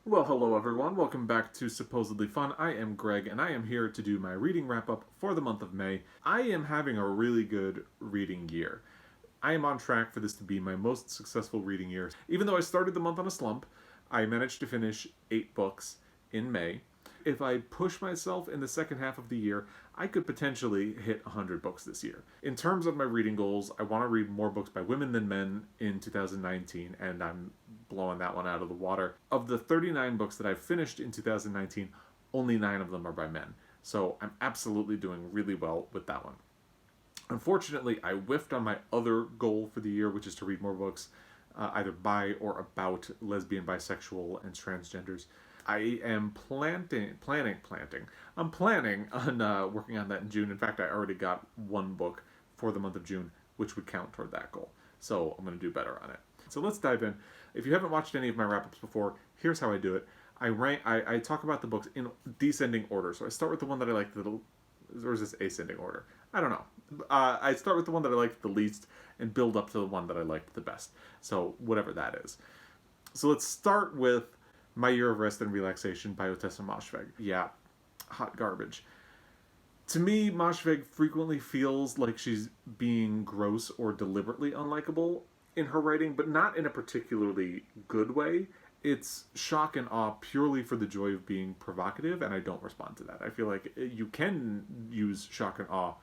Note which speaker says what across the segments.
Speaker 1: Well, hello everyone. Welcome back to Supposedly Fun. I am Greg, and I am here to do my reading wrap-up for the month of May. I am having a really good reading year. I am on track for this to be my most successful reading year. Even though I started the month on a slump, I managed to finish 8 books in May. If I push myself in the second half of the year, I could potentially hit 100 books this year. In terms of my reading goals, I want to read more books by women than men in 2019, and I'm blowing that one out of the water. Of the 39 books that I've finished in 2019, only 9 of them are by men. So I'm absolutely doing really well with that one. Unfortunately, I whiffed on my other goal for the year, which is to read more books either by or about lesbian, bisexual, and transgenders. I am planning. I'm planning on working on that in June. In fact, I already got one book for the month of June, which would count toward that goal. So I'm going to do better on it. So let's dive in. If you haven't watched any of my wrap-ups before, here's how I do it. I talk about the books in descending order. So I start with the one that I like or is this ascending order? I don't know. I start with the one that I liked the least and build up to the one that I liked the best. So whatever that is. So let's start with My Year of Rest and Relaxation, Biotest and Moshfegh. Yeah, hot garbage. To me, Moshfegh frequently feels like she's being gross or deliberately unlikable in her writing, but not in a particularly good way. It's shock and awe purely for the joy of being provocative, and I don't respond to that. I feel like you can use shock and awe,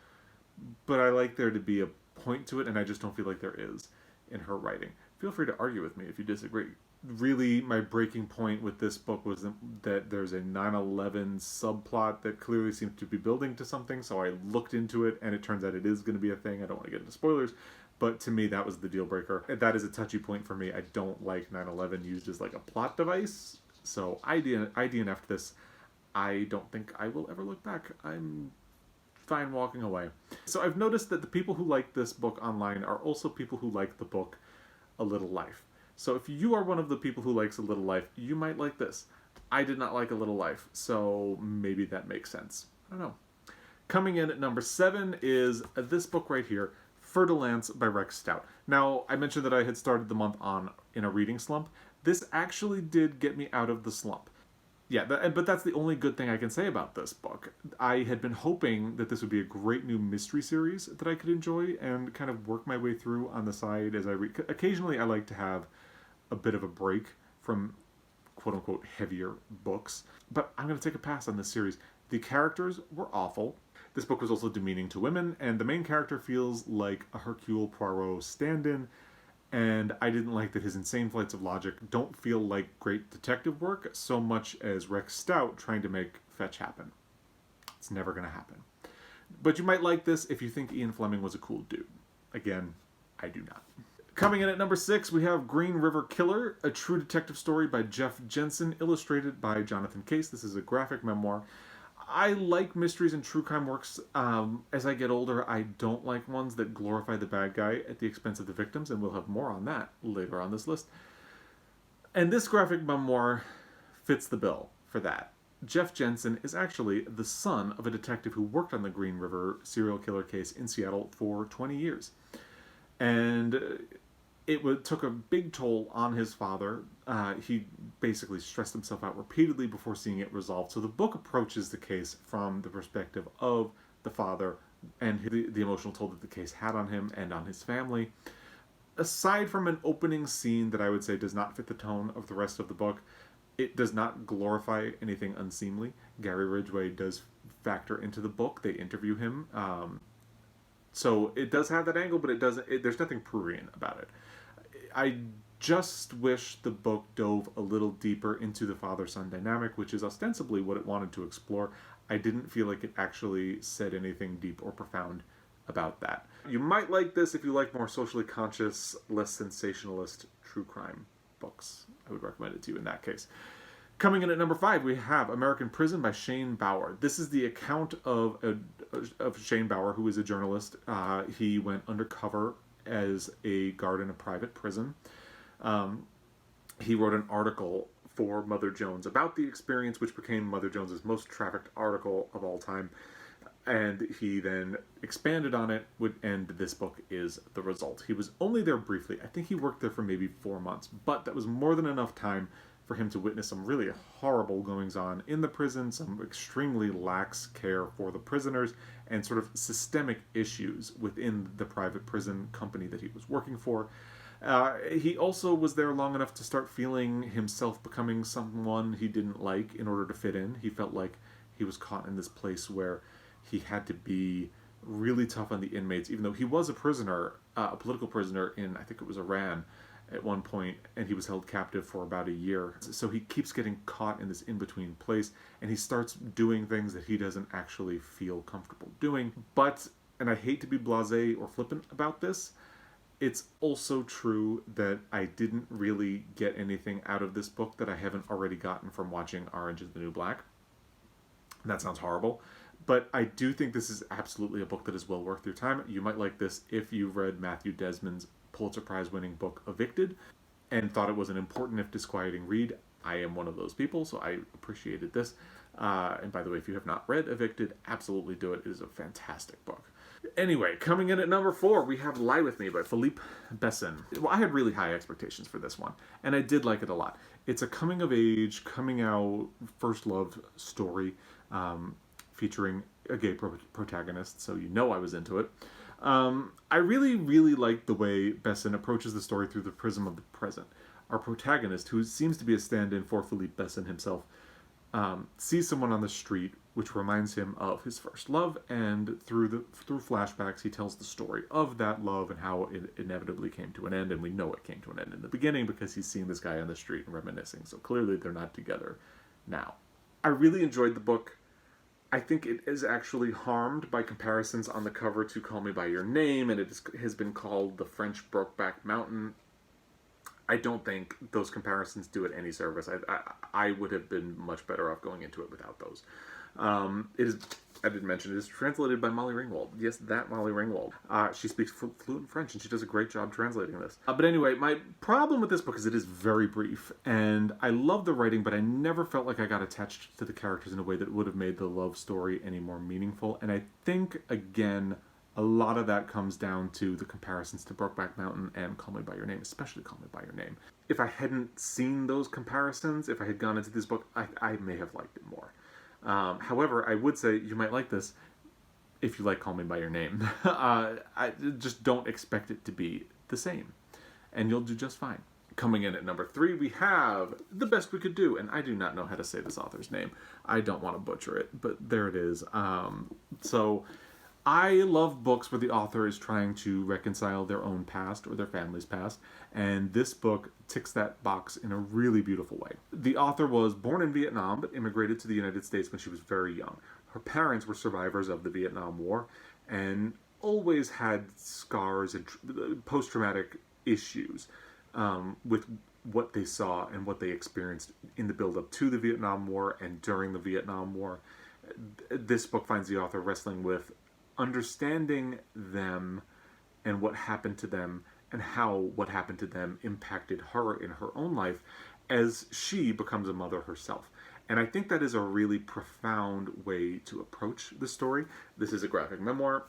Speaker 1: but I like there to be a point to it, and I just don't feel like there is in her writing. Feel free to argue with me if you disagree. Really, my breaking point with this book was that there's a 9/11 subplot that clearly seems to be building to something, so I looked into it, and it turns out it is going to be a thing. I don't want to get into spoilers, but to me, that was the deal breaker. That is a touchy point for me. I don't like 9/11 used as like a plot device, so I DNF'd this. I don't think I will ever look back. I'm fine walking away. So I've noticed that the people who like this book online are also people who like the book A Little Life. So if you are one of the people who likes A Little Life, you might like this. I did not like A Little Life, so maybe that makes sense. I don't know. Coming in at number 7 is this book right here, Ferdelance by Rex Stout. Now, I mentioned that I had started the month in a reading slump. This actually did get me out of the slump. Yeah, but that's the only good thing I can say about this book. I had been hoping that this would be a great new mystery series that I could enjoy and kind of work my way through on the side as I read. Occasionally, I like to have a bit of a break from quote-unquote heavier books, but I'm going to take a pass on this series. The characters were awful. This book was also demeaning to women, and the main character feels like a Hercule Poirot stand-in, and I didn't like that his insane flights of logic don't feel like great detective work so much as Rex Stout trying to make fetch happen. It's never going to happen. But you might like this if you think Ian Fleming was a cool dude. Again, I do not. Coming in at number 6, we have Green River Killer, a true detective story by Jeff Jensen, illustrated by Jonathan Case. This is a graphic memoir. I like mysteries and true crime works. As I get older, I don't like ones that glorify the bad guy at the expense of the victims, and we'll have more on that later on this list. And this graphic memoir fits the bill for that. Jeff Jensen is actually the son of a detective who worked on the Green River serial killer case in Seattle for 20 years. And took a big toll on his father. He basically stressed himself out repeatedly before seeing it resolved. So the book approaches the case from the perspective of the father and the emotional toll that the case had on him and on his family. Aside from an opening scene that I would say does not fit the tone of the rest of the book, it does not glorify anything unseemly. Gary Ridgway does factor into the book. They interview him. So it does have that angle, but there's nothing prurient about it. I just wish the book dove a little deeper into the father-son dynamic, which is ostensibly what it wanted to explore. I didn't feel like it actually said anything deep or profound about that. You might like this if you like more socially conscious, less sensationalist true crime books. I would recommend it to you in that case. Coming in at number 5, we have American Prison by Shane Bauer. This is the account of Shane Bauer, who is a journalist. He went undercover as a guard in a private prison. He wrote an article for Mother Jones about the experience, which became Mother Jones's most trafficked article of all time. And he then expanded on it, and this book is the result. He was only there briefly. I think he worked there for maybe 4 months, but that was more than enough time for him to witness some really horrible goings-on in the prison, some extremely lax care for the prisoners, and sort of systemic issues within the private prison company that he was working for. He also was there long enough to start feeling himself becoming someone he didn't like in order to fit in. He felt like he was caught in this place where he had to be really tough on the inmates, even though he was a prisoner, a political prisoner in, I think it was Iran at one point, and he was held captive for about a year. So he keeps getting caught in this in-between place, and he starts doing things that he doesn't actually feel comfortable doing. But, and I hate to be blasé or flippant about this, it's also true that I didn't really get anything out of this book that I haven't already gotten from watching Orange is the New Black. That sounds horrible, but I do think this is absolutely a book that is well worth your time. You might like this if you've read Matthew Desmond's Pulitzer Prize-winning book Evicted and thought it was an important if disquieting read. I am one of those people, so I appreciated this. And by the way, if you have not read Evicted, absolutely do it. It is a fantastic book. Anyway, coming in at number 4, we have Lie With Me by Philippe Besson. Well, I had really high expectations for this one, and I did like it a lot. It's a coming-of-age, coming-out, first love story featuring a gay protagonist, so you know I was into it. I really, really like the way Besson approaches the story through the prism of the present. Our protagonist, who seems to be a stand-in for Philippe Besson himself, sees someone on the street which reminds him of his first love, and through flashbacks he tells the story of that love and how it inevitably came to an end, and we know it came to an end in the beginning because he's seeing this guy on the street and reminiscing, so clearly they're not together now. I really enjoyed the book. I think it is actually harmed by comparisons on the cover to Call Me By Your Name, and it has been called the French Brokeback Mountain. I don't think those comparisons do it any service. I would have been much better off going into it without those. It is, I didn't mention, it is translated by Molly Ringwald. Yes, that Molly Ringwald. She speaks fluent French, and she does a great job translating this. But anyway, my problem with this book is it is very brief, and I love the writing, but I never felt like I got attached to the characters in a way that would have made the love story any more meaningful. And I think, again, a lot of that comes down to the comparisons to Brokeback Mountain and Call Me By Your Name, especially Call Me By Your Name. If I hadn't seen those comparisons, if I had gone into this book, I may have liked it more. However, I would say you might like this if you like Call Me By Your Name. I just don't expect it to be the same, and you'll do just fine. Coming in at number 3, we have The Best We Could Do, and I do not know how to say this author's name. I don't want to butcher it, but there it is. So I love books where the author is trying to reconcile their own past or their family's past, and this book ticks that box in a really beautiful way. The author was born in Vietnam, but immigrated to the United States when she was very young. Her parents were survivors of the Vietnam War, and always had scars and post-traumatic issues with what they saw and what they experienced in the build-up to the Vietnam War and during the Vietnam War. This book finds the author wrestling with understanding them and what happened to them and how what happened to them impacted her in her own life as she becomes a mother herself. And I think that is a really profound way to approach the story. This is a graphic memoir.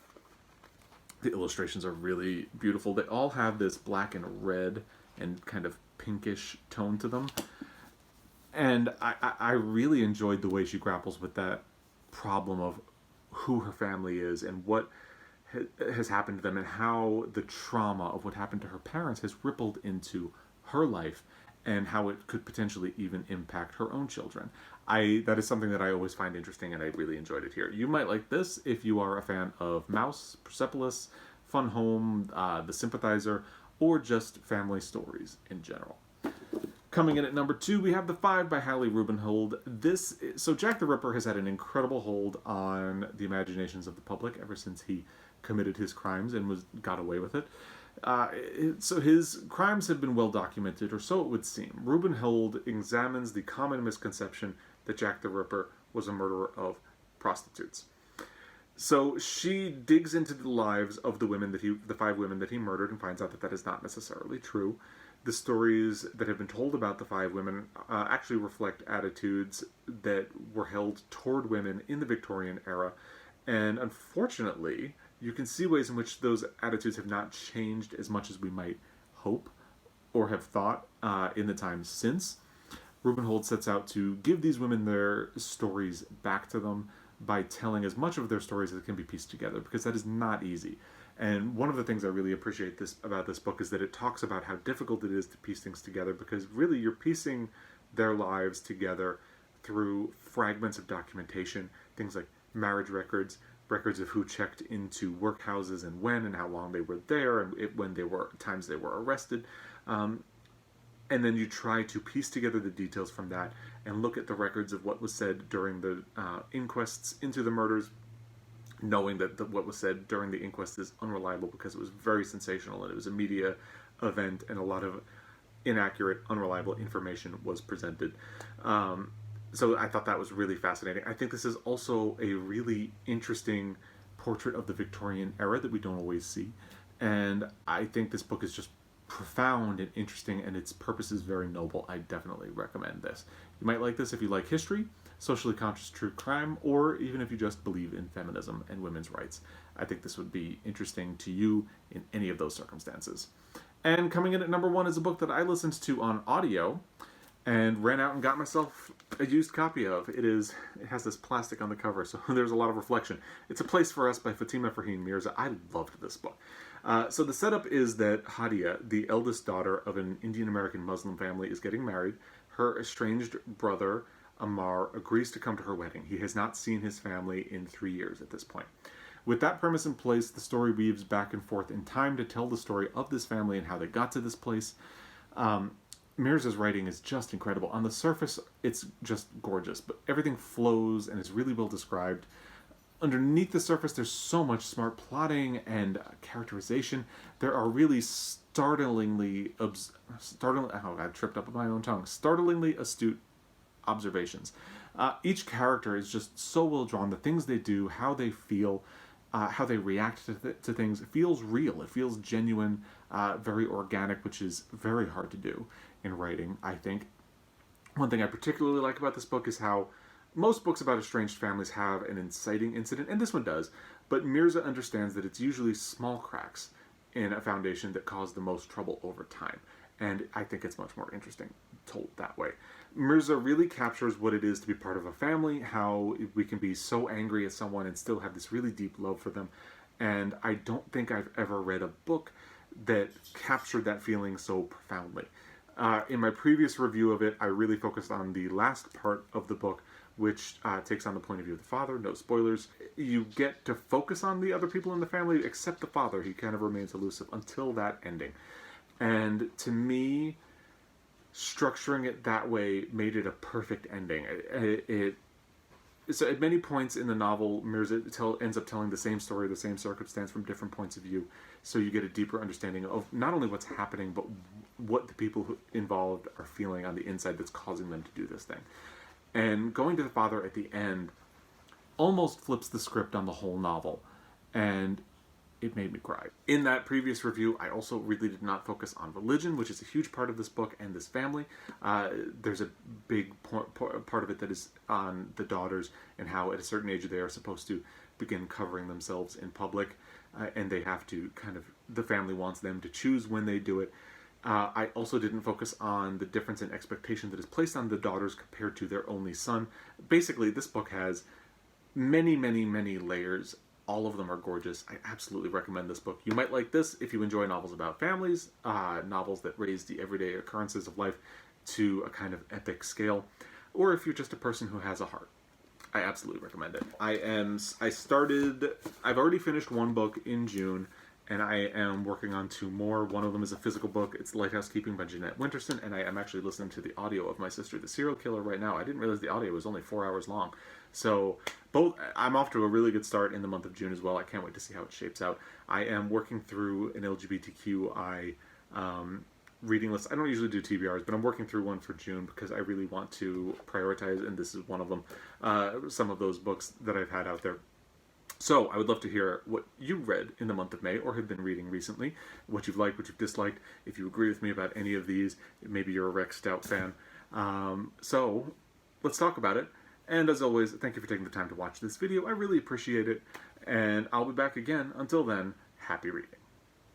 Speaker 1: The illustrations are really beautiful. They all have this black and red and kind of pinkish tone to them. And I really enjoyed the way she grapples with that problem of who her family is and what has happened to them and how the trauma of what happened to her parents has rippled into her life and how it could potentially even impact her own children. That is something that I always find interesting, and I really enjoyed it here. You might like this if you are a fan of Mouse, Persepolis, Fun Home, The Sympathizer, or just family stories in general. Coming in at number 2, we have The Five by Hallie Rubenhold. So Jack the Ripper has had an incredible hold on the imaginations of the public ever since he committed his crimes and got away with it. So his crimes have been well documented, or so it would seem. Rubenhold examines the common misconception that Jack the Ripper was a murderer of prostitutes. So she digs into the lives of the 5 women that he murdered, and finds out that that is not necessarily true. The stories that have been told about the 5 women actually reflect attitudes that were held toward women in the Victorian era. And unfortunately, you can see ways in which those attitudes have not changed as much as we might hope or have thought in the times since. Rubenhold sets out to give these women their stories back to them by telling as much of their stories as can be pieced together, because that is not easy. And one of the things I really appreciate about this book is that it talks about how difficult it is to piece things together, because really you're piecing their lives together through fragments of documentation, things like marriage records, records of who checked into workhouses and when and how long they were there, and when they were times they were arrested. And then you try to piece together the details from that and look at the records of what was said during the inquests into the murders, knowing that what was said during the inquest is unreliable because it was very sensational and it was a media event and a lot of inaccurate, unreliable information was presented. So I thought that was really fascinating. I think this is also a really interesting portrait of the Victorian era that we don't always see. And I think this book is just profound and interesting, and its purpose is very noble. I definitely recommend this. You might like this if you like history, socially conscious true crime, or even if you just believe in feminism and women's rights. I think this would be interesting to you in any of those circumstances. And coming in at number 1 is a book that I listened to on audio and ran out and got myself a used copy of. It has this plastic on the cover, so there's a lot of reflection. It's A Place for Us by Fatima Farheen Mirza. I loved this book. So the setup is that Hadia, the eldest daughter of an Indian-American Muslim family, is getting married. Her estranged brother, Ammar, agrees to come to her wedding. He has not seen his family in 3 years at this point. With that premise in place, the story weaves back and forth in time to tell the story of this family and how they got to this place. Mirza's writing is just incredible. On the surface, it's just gorgeous, but everything flows and is really well described. Underneath the surface, there's so much smart plotting and characterization. There are really startlingly astute observations. Each character is just so well drawn. The things they do, how they feel, how they react to things, it feels real. It feels genuine, very organic, which is very hard to do in writing, I think. One thing I particularly like about this book is how most books about estranged families have an inciting incident, and this one does, but Mirza understands that it's usually small cracks in a foundation that cause the most trouble over time, and I think it's much more interesting told that way. Mirza really captures what it is to be part of a family, how we can be so angry at someone and still have this really deep love for them, and I don't think I've ever read a book that captured that feeling so profoundly. In my previous review of it, I really focused on the last part of the book, which takes on the point of view of the father. No spoilers. You get to focus on the other people in the family, except the father. He kind of remains elusive until that ending. And to me, structuring it that way made it a perfect ending. So at many points in the novel, Mirza ends up telling the same story, the same circumstance from different points of view. So you get a deeper understanding of not only what's happening, but what the people involved are feeling on the inside that's causing them to do this thing. And going to the father at the end almost flips the script on the whole novel. And it made me cry. In that previous review, I also really did not focus on religion, which is a huge part of this book and this family. There's a big part of it that is on the daughters and how at a certain age they are supposed to begin covering themselves in public, and they have to the family wants them to choose when they do it. I also didn't focus on the difference in expectation that is placed on the daughters compared to their only son. Basically, this book has many, many, many layers. All of them are gorgeous. I absolutely recommend this book. You might like this if you enjoy novels about families, novels that raise the everyday occurrences of life to a kind of epic scale, or if you're just a person who has a heart. I absolutely recommend it. I've already finished one book in June, and I am working on 2 more. One of them is a physical book. It's Lighthouse Keeping by Jeanette Winterson, and I am actually listening to the audio of My Sister the Serial Killer right now. I didn't realize the audio was only 4 hours long. So I'm off to a really good start in the month of June as well. I can't wait to see how it shapes out. I am working through an LGBTQI reading list. I don't usually do TBRs, but I'm working through one for June because I really want to prioritize, and this is one of them, some of those books that I've had out there. So I would love to hear what you read in the month of May or have been reading recently, what you've liked, what you've disliked, if you agree with me about any of these. Maybe you're a Rex Stout fan. So let's talk about it. And as always, thank you for taking the time to watch this video. I really appreciate it. And I'll be back again. Until then, happy reading.